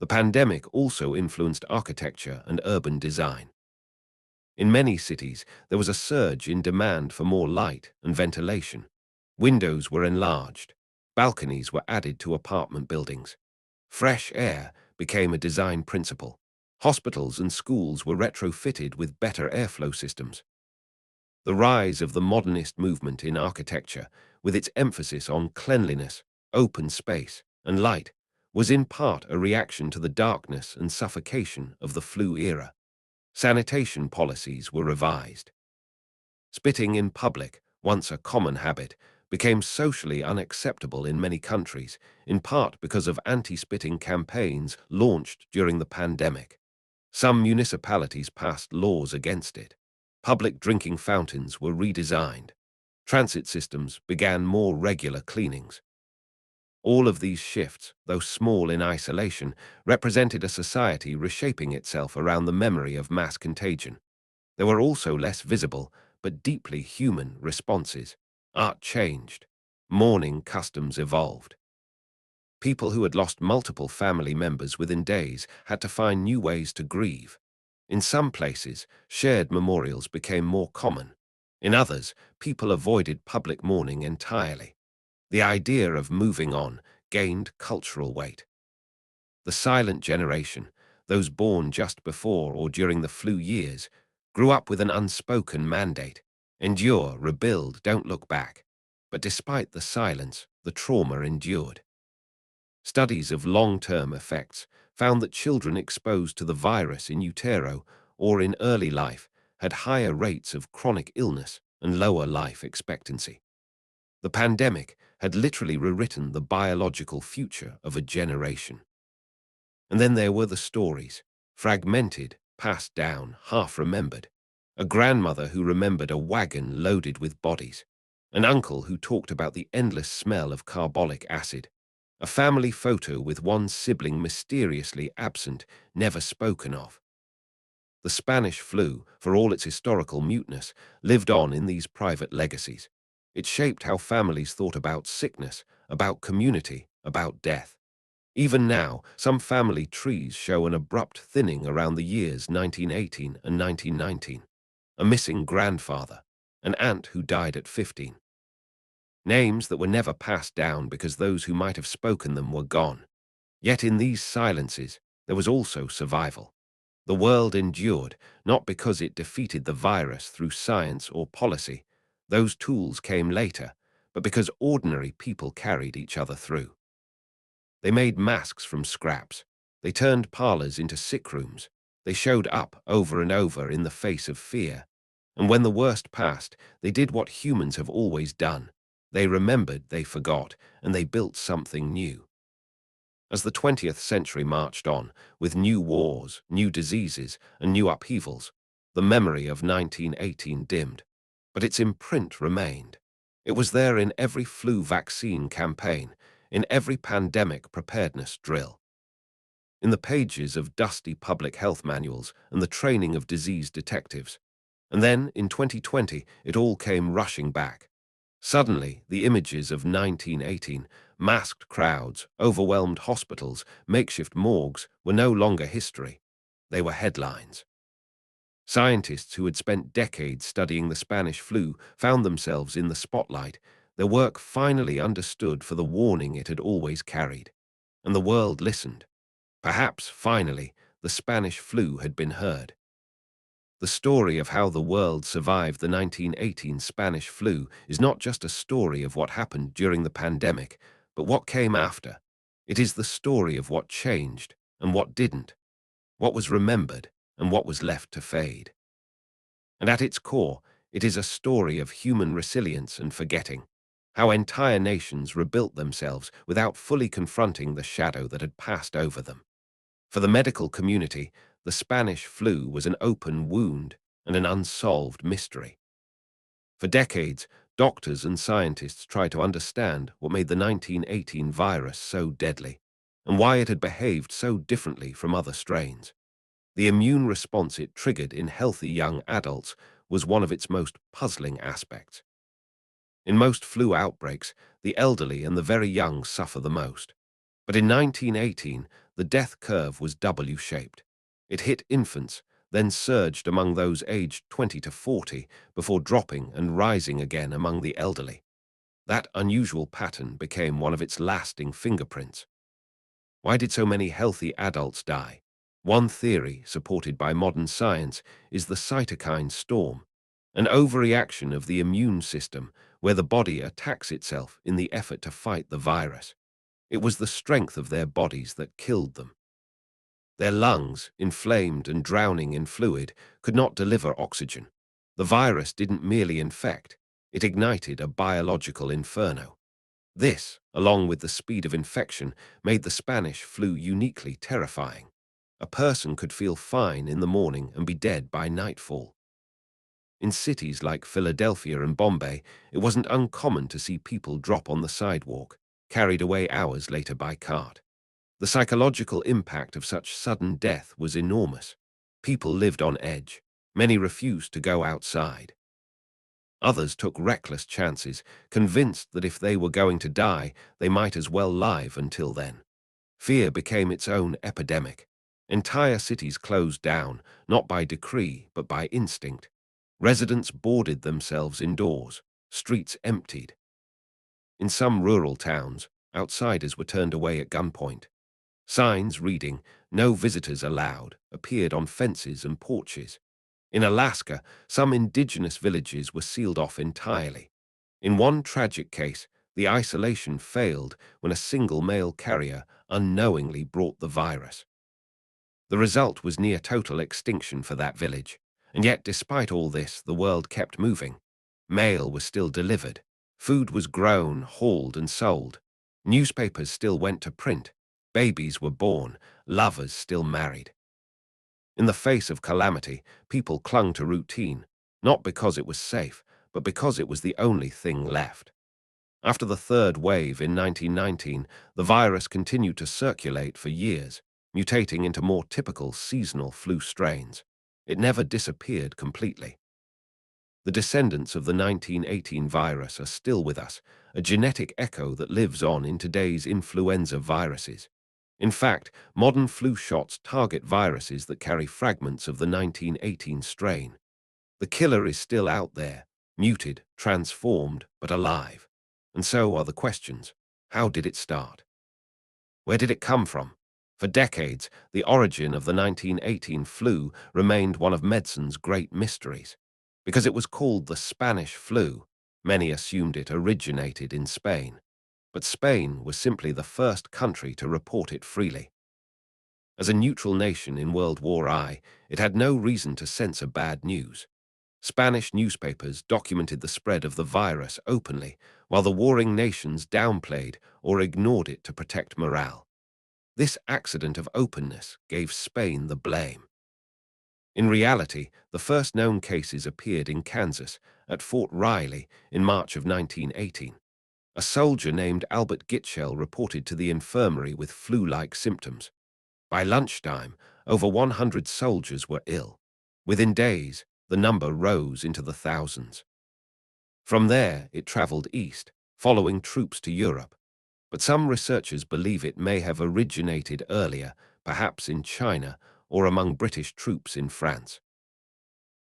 The pandemic also influenced architecture and urban design. In many cities, there was a surge in demand for more light and ventilation. Windows were enlarged. Balconies were added to apartment buildings. Fresh air became a design principle. Hospitals and schools were retrofitted with better airflow systems. The rise of the modernist movement in architecture, with its emphasis on cleanliness, open space, and light, was in part a reaction to the darkness and suffocation of the flu era. Sanitation policies were revised. Spitting in public, once a common habit, became socially unacceptable in many countries, in part because of anti-spitting campaigns launched during the pandemic. Some municipalities passed laws against it. Public drinking fountains were redesigned. Transit systems began more regular cleanings. All of these shifts, though small in isolation, represented a society reshaping itself around the memory of mass contagion. There were also less visible, but deeply human responses. Art changed. Mourning customs evolved. People who had lost multiple family members within days had to find new ways to grieve. In some places, shared memorials became more common. In others, people avoided public mourning entirely. The idea of moving on gained cultural weight. The silent generation, those born just before or during the flu years, grew up with an unspoken mandate: endure, rebuild, don't look back. But despite the silence, the trauma endured. Studies of long-term effects found that children exposed to the virus in utero or in early life had higher rates of chronic illness and lower life expectancy. The pandemic had literally rewritten the biological future of a generation. And then there were the stories, fragmented, passed down, half-remembered. A grandmother who remembered a wagon loaded with bodies. An uncle who talked about the endless smell of carbolic acid. A family photo with one sibling mysteriously absent, never spoken of. The Spanish flu, for all its historical muteness, lived on in these private legacies. It shaped how families thought about sickness, about community, about death. Even now, some family trees show an abrupt thinning around the years 1918 and 1919. A missing grandfather, an aunt who died at 15. Names that were never passed down because those who might have spoken them were gone. Yet in these silences, there was also survival. The world endured, not because it defeated the virus through science or policy. Those tools came later, but because ordinary people carried each other through. They made masks from scraps. They turned parlors into sick rooms. They showed up over and over in the face of fear. And when the worst passed, they did what humans have always done. They remembered, they forgot, and they built something new. As the 20th century marched on, with new wars, new diseases, and new upheavals, the memory of 1918 dimmed. But its imprint remained. It was there in every flu vaccine campaign, in every pandemic preparedness drill, in the pages of dusty public health manuals and the training of disease detectives. And then, in 2020, it all came rushing back. Suddenly, the images of 1918, masked crowds, overwhelmed hospitals, makeshift morgues, were no longer history. They were headlines. Scientists who had spent decades studying the Spanish flu found themselves in the spotlight, their work finally understood for the warning it had always carried. And the world listened. Perhaps, finally, the Spanish flu had been heard. The story of how the world survived the 1918 Spanish flu is not just a story of what happened during the pandemic, but what came after. It is the story of what changed and what didn't, what was remembered and what was left to fade. And at its core, it is a story of human resilience and forgetting, how entire nations rebuilt themselves without fully confronting the shadow that had passed over them. For the medical community, the Spanish flu was an open wound and an unsolved mystery. For decades, doctors and scientists tried to understand what made the 1918 virus so deadly and why it had behaved so differently from other strains. The immune response it triggered in healthy young adults was one of its most puzzling aspects. In most flu outbreaks, the elderly and the very young suffer the most. But in 1918, the death curve was W-shaped. It hit infants, then surged among those aged 20 to 40 before dropping and rising again among the elderly. That unusual pattern became one of its lasting fingerprints. Why did so many healthy adults die? One theory, supported by modern science, is the cytokine storm, an overreaction of the immune system where the body attacks itself in the effort to fight the virus. It was the strength of their bodies that killed them. Their lungs, inflamed and drowning in fluid, could not deliver oxygen. The virus didn't merely infect, it ignited a biological inferno. This, along with the speed of infection, made the Spanish flu uniquely terrifying. A person could feel fine in the morning and be dead by nightfall. In cities like Philadelphia and Bombay, it wasn't uncommon to see people drop on the sidewalk, carried away hours later by cart. The psychological impact of such sudden death was enormous. People lived on edge. Many refused to go outside. Others took reckless chances, convinced that if they were going to die, they might as well live until then. Fear became its own epidemic. Entire cities closed down, not by decree, but by instinct. Residents boarded themselves indoors, streets emptied. In some rural towns, outsiders were turned away at gunpoint. Signs reading, "No visitors allowed," appeared on fences and porches. In Alaska, some indigenous villages were sealed off entirely. In one tragic case, the isolation failed when a single mail carrier unknowingly brought the virus. The result was near total extinction for that village, and yet despite all this, the world kept moving. Mail was still delivered. Food was grown, hauled, and sold. Newspapers still went to print. Babies were born. Lovers still married. In the face of calamity, people clung to routine, not because it was safe, but because it was the only thing left. After the third wave in 1919, the virus continued to circulate for years, mutating into more typical seasonal flu strains. It never disappeared completely. The descendants of the 1918 virus are still with us, a genetic echo that lives on in today's influenza viruses. In fact, modern flu shots target viruses that carry fragments of the 1918 strain. The killer is still out there, muted, transformed, but alive. And so are the questions. How did it start? Where did it come from? For decades, the origin of the 1918 flu remained one of medicine's great mysteries. Because it was called the Spanish flu, many assumed it originated in Spain. But Spain was simply the first country to report it freely. As a neutral nation in World War I, it had no reason to censor bad news. Spanish newspapers documented the spread of the virus openly, while the warring nations downplayed or ignored it to protect morale. This accident of openness gave Spain the blame. In reality, the first known cases appeared in Kansas, at Fort Riley, in March of 1918. A soldier named Albert Gitschel reported to the infirmary with flu-like symptoms. By lunchtime, over 100 soldiers were ill. Within days, the number rose into the thousands. From there, it traveled east, following troops to Europe. But some researchers believe it may have originated earlier, perhaps in China or among British troops in France.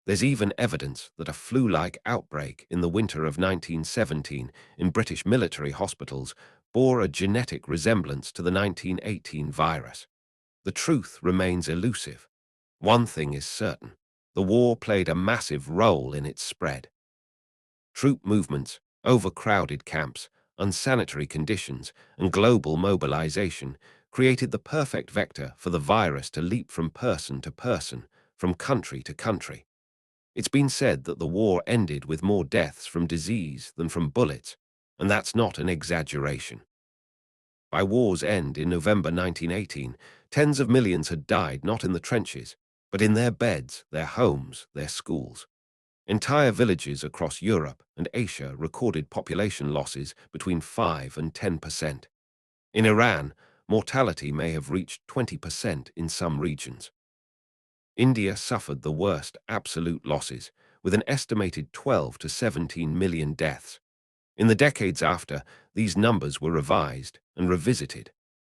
There's even evidence that a flu-like outbreak in the winter of 1917 in British military hospitals bore a genetic resemblance to the 1918 virus. The truth remains elusive. One thing is certain: the war played a massive role in its spread. Troop movements, overcrowded camps, unsanitary conditions, and global mobilization created the perfect vector for the virus to leap from person to person, from country to country. It's been said that the war ended with more deaths from disease than from bullets, and that's not an exaggeration. By war's end in November 1918, tens of millions had died not in the trenches, but in their beds, their homes, their schools. Entire villages across Europe and Asia recorded population losses between 5 and 10%. In Iran, mortality may have reached 20% in some regions. India suffered the worst absolute losses, with an estimated 12 to 17 million deaths. In the decades after, these numbers were revised and revisited.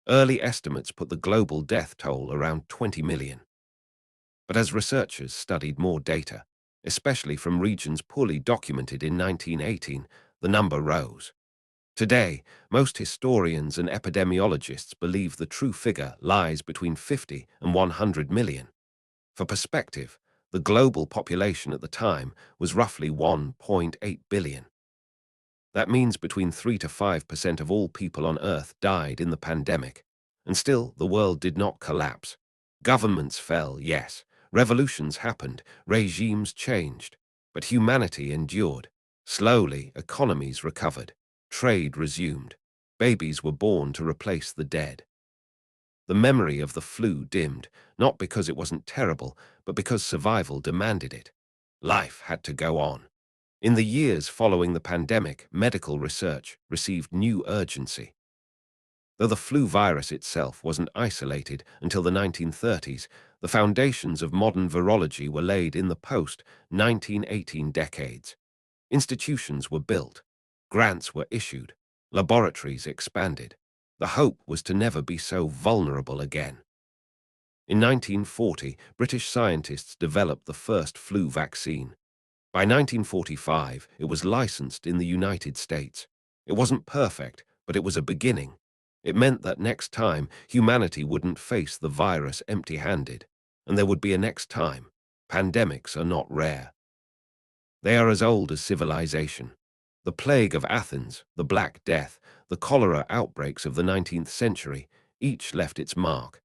Early estimates put the global death toll around 20 million. But as researchers studied more data, especially from regions poorly documented in 1918, the number rose. Today, most historians and epidemiologists believe the true figure lies between 50 and 100 million. For perspective, the global population at the time was roughly 1.8 billion. That means between 3 to 5% of all people on Earth died in the pandemic. And still, the world did not collapse. Governments fell, yes. Revolutions happened. Regimes changed. But humanity endured. Slowly, economies recovered. Trade resumed. Babies were born to replace the dead. The memory of the flu dimmed, not because it wasn't terrible, but because survival demanded it. Life had to go on. In the years following the pandemic, medical research received new urgency. Though the flu virus itself wasn't isolated until the 1930s, the foundations of modern virology were laid in the post-1918 decades. Institutions were built, grants were issued, laboratories expanded. The hope was to never be so vulnerable again. In 1940, British scientists developed the first flu vaccine. By 1945, it was licensed in the United States. It wasn't perfect, but it was a beginning. It meant that next time, humanity wouldn't face the virus empty-handed, and there would be a next time. Pandemics are not rare. They are as old as civilization. The plague of Athens, the Black Death, the cholera outbreaks of the 19th century, each left its mark.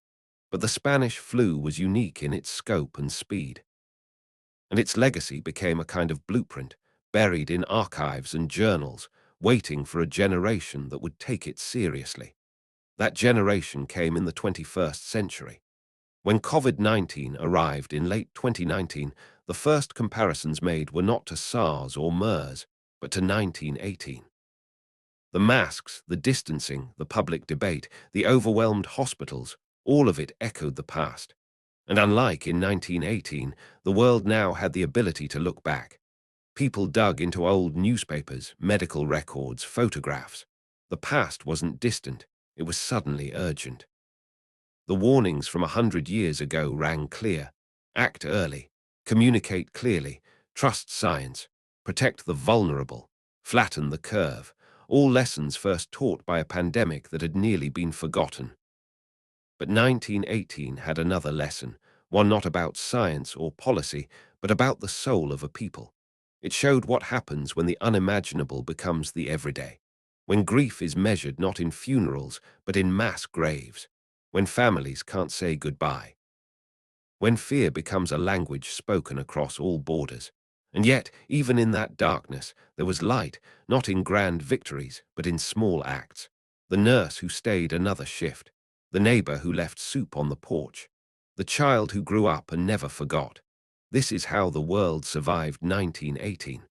But the Spanish flu was unique in its scope and speed. And its legacy became a kind of blueprint, buried in archives and journals, waiting for a generation that would take it seriously. That generation came in the 21st century. When COVID-19 arrived in late 2019, the first comparisons made were not to SARS or MERS, but to 1918. The masks, the distancing, the public debate, the overwhelmed hospitals, all of it echoed the past. And unlike in 1918, the world now had the ability to look back. People dug into old newspapers, medical records, photographs. The past wasn't distant, it was suddenly urgent. The warnings from 100 years ago rang clear. Act early, communicate clearly, trust science, protect the vulnerable, flatten the curve. All lessons first taught by a pandemic that had nearly been forgotten. But 1918 had another lesson, one not about science or policy, but about the soul of a people. It showed what happens when the unimaginable becomes the everyday, when grief is measured not in funerals, but in mass graves, when families can't say goodbye, when fear becomes a language spoken across all borders. And yet, even in that darkness, there was light, not in grand victories, but in small acts. The nurse who stayed another shift, the neighbor who left soup on the porch, the child who grew up and never forgot. This is how the world survived 1918.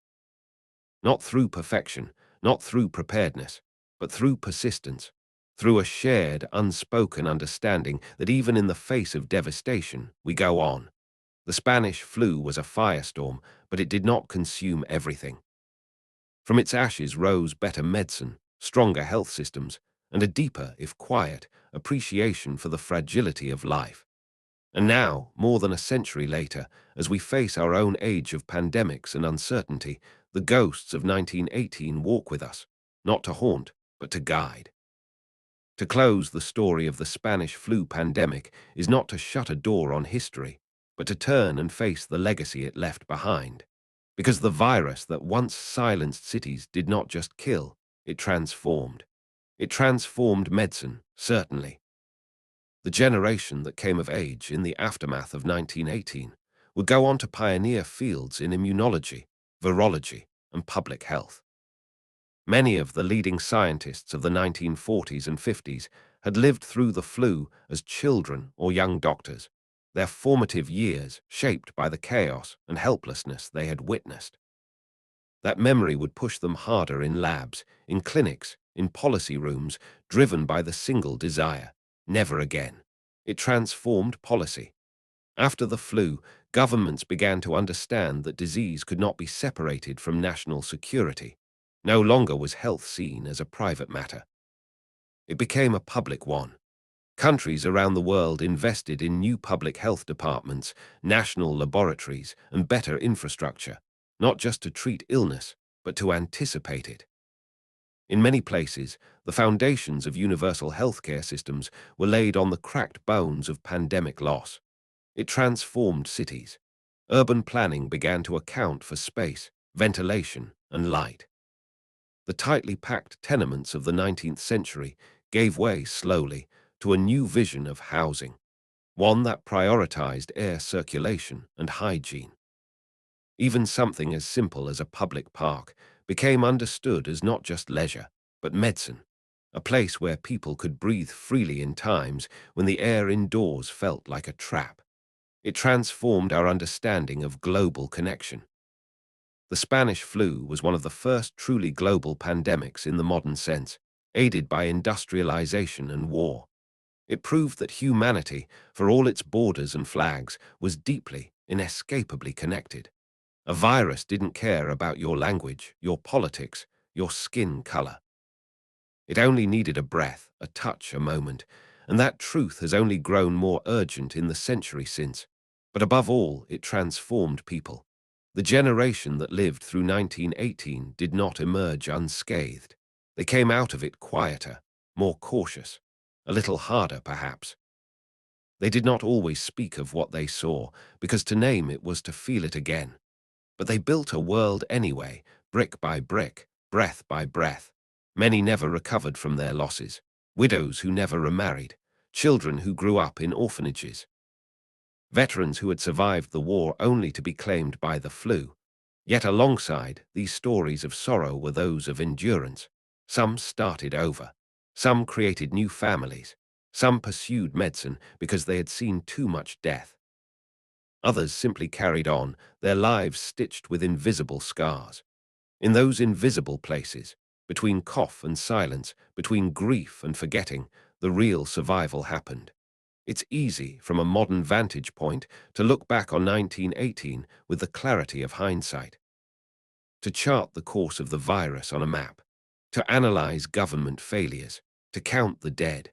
Not through perfection, not through preparedness, but through persistence, through a shared, unspoken understanding that even in the face of devastation, we go on. The Spanish flu was a firestorm, but it did not consume everything. From its ashes rose better medicine, stronger health systems, and a deeper, if quiet, appreciation for the fragility of life. And now, more than a century later, as we face our own age of pandemics and uncertainty, the ghosts of 1918 walk with us, not to haunt, but to guide. To close the story of the Spanish flu pandemic is not to shut a door on history, but to turn and face the legacy it left behind. Because the virus that once silenced cities did not just kill, it transformed. It transformed medicine, certainly. The generation that came of age in the aftermath of 1918 would go on to pioneer fields in immunology, virology, and public health. Many of the leading scientists of the 1940s and 50s had lived through the flu as children or young doctors, their formative years shaped by the chaos and helplessness they had witnessed. That memory would push them harder in labs, in clinics, in policy rooms, driven by the single desire: never again. It transformed policy. After the flu, governments began to understand that disease could not be separated from national security. No longer was health seen as a private matter. It became a public one. Countries around the world invested in new public health departments, national laboratories, and better infrastructure, not just to treat illness, but to anticipate it. In many places, the foundations of universal healthcare systems were laid on the cracked bones of pandemic loss. It transformed cities. Urban planning began to account for space, ventilation, and light. The tightly packed tenements of the 19th century gave way slowly to a new vision of housing, one that prioritized air circulation and hygiene. Even something as simple as a public park became understood as not just leisure, but medicine, a place where people could breathe freely in times when the air indoors felt like a trap. It transformed our understanding of global connection. The Spanish flu was one of the first truly global pandemics in the modern sense, aided by industrialization and war. It proved that humanity, for all its borders and flags, was deeply, inescapably connected. A virus didn't care about your language, your politics, your skin color. It only needed a breath, a touch, a moment, and that truth has only grown more urgent in the century since. But above all, it transformed people. The generation that lived through 1918 did not emerge unscathed. They came out of it quieter, more cautious, a little harder perhaps. They did not always speak of what they saw, because to name it was to feel it again. But they built a world anyway, brick by brick, breath by breath. Many never recovered from their losses, widows who never remarried, children who grew up in orphanages, veterans who had survived the war only to be claimed by the flu. Yet alongside these stories of sorrow were those of endurance. Some started over. Some created new families. Some pursued medicine because they had seen too much death. Others simply carried on, their lives stitched with invisible scars. In those invisible places, between cough and silence, between grief and forgetting, the real survival happened. It's easy, from a modern vantage point, to look back on 1918 with the clarity of hindsight, to chart the course of the virus on a map, to analyze government failures, to count the dead.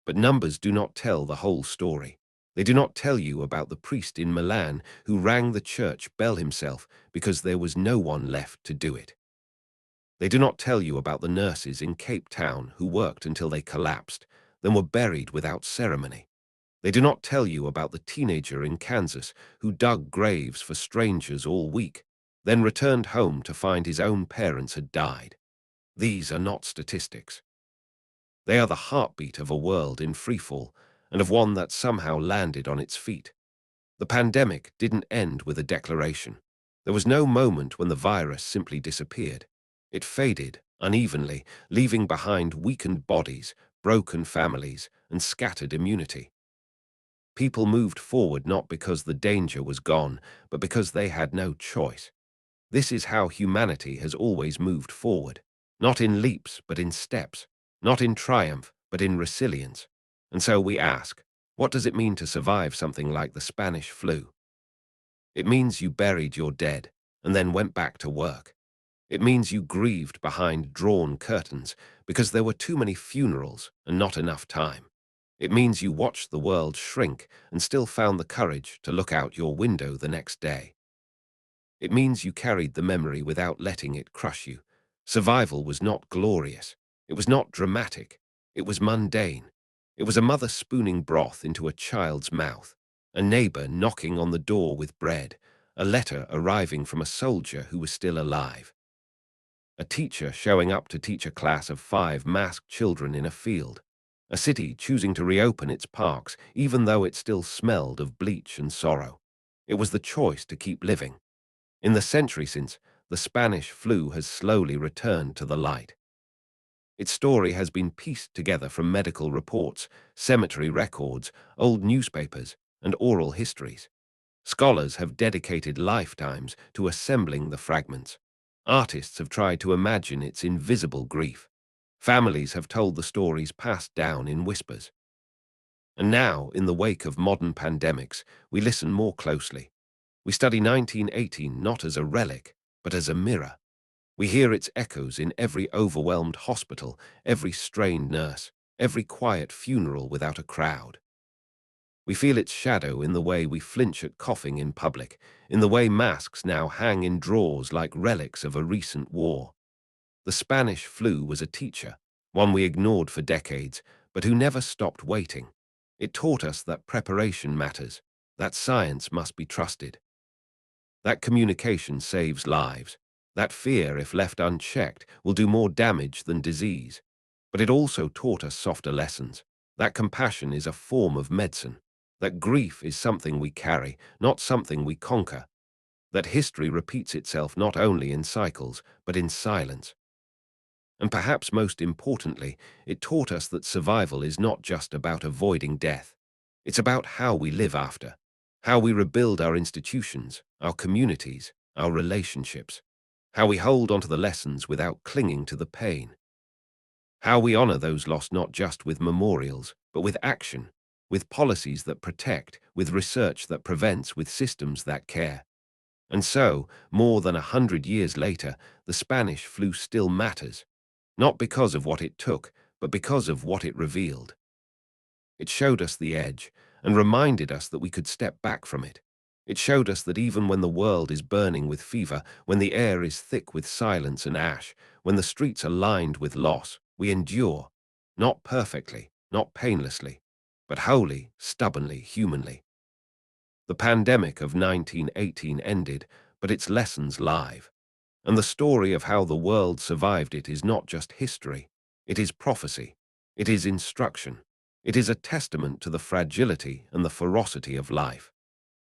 But numbers do not tell the whole story. They do not tell you about the priest in Milan who rang the church bell himself because there was no one left to do it. They do not tell you about the nurses in Cape Town who worked until they collapsed, then were buried without ceremony. They do not tell you about the teenager in Kansas who dug graves for strangers all week, then returned home to find his own parents had died. These are not statistics. They are the heartbeat of a world in freefall, and of one that somehow landed on its feet. The pandemic didn't end with a declaration. There was no moment when the virus simply disappeared. It faded unevenly, leaving behind weakened bodies, broken families, and scattered immunity. People moved forward not because the danger was gone, but because they had no choice. This is how humanity has always moved forward, not in leaps, but in steps, not in triumph, but in resilience. And so we ask, what does it mean to survive something like the Spanish flu? It means you buried your dead and then went back to work. It means you grieved behind drawn curtains because there were too many funerals and not enough time. It means you watched the world shrink and still found the courage to look out your window the next day. It means you carried the memory without letting it crush you. Survival was not glorious. It was not dramatic. It was mundane. It was a mother spooning broth into a child's mouth, a neighbor knocking on the door with bread, a letter arriving from a soldier who was still alive, a teacher showing up to teach a class of 5 masked children in a field, a city choosing to reopen its parks even though it still smelled of bleach and sorrow. It was the choice to keep living. In the century since, the Spanish flu has slowly returned to the light. Its story has been pieced together from medical reports, cemetery records, old newspapers, and oral histories. Scholars have dedicated lifetimes to assembling the fragments. Artists have tried to imagine its invisible grief. Families have told the stories passed down in whispers. And now, in the wake of modern pandemics, we listen more closely. We study 1918 not as a relic, but as a mirror. We hear its echoes in every overwhelmed hospital, every strained nurse, every quiet funeral without a crowd. We feel its shadow in the way we flinch at coughing in public, in the way masks now hang in drawers like relics of a recent war. The Spanish flu was a teacher, one we ignored for decades, but who never stopped waiting. It taught us that preparation matters, that science must be trusted, that communication saves lives, that fear, if left unchecked, will do more damage than disease. But it also taught us softer lessons, that compassion is a form of medicine, that grief is something we carry, not something we conquer, that history repeats itself not only in cycles, but in silence. And perhaps most importantly, it taught us that survival is not just about avoiding death. It's about how we live after, how we rebuild our institutions, our communities, our relationships, how we hold onto the lessons without clinging to the pain, how we honor those lost not just with memorials, but with action, with policies that protect, with research that prevents, with systems that care. And so, more than 100 years later, the Spanish flu still matters, not because of what it took, but because of what it revealed. It showed us the edge and reminded us that we could step back from it. It showed us that even when the world is burning with fever, when the air is thick with silence and ash, when the streets are lined with loss, we endure, not perfectly, not painlessly, but wholly, stubbornly, humanly. The pandemic of 1918 ended, but its lessons live. And the story of how the world survived it is not just history, it is prophecy, it is instruction, it is a testament to the fragility and the ferocity of life.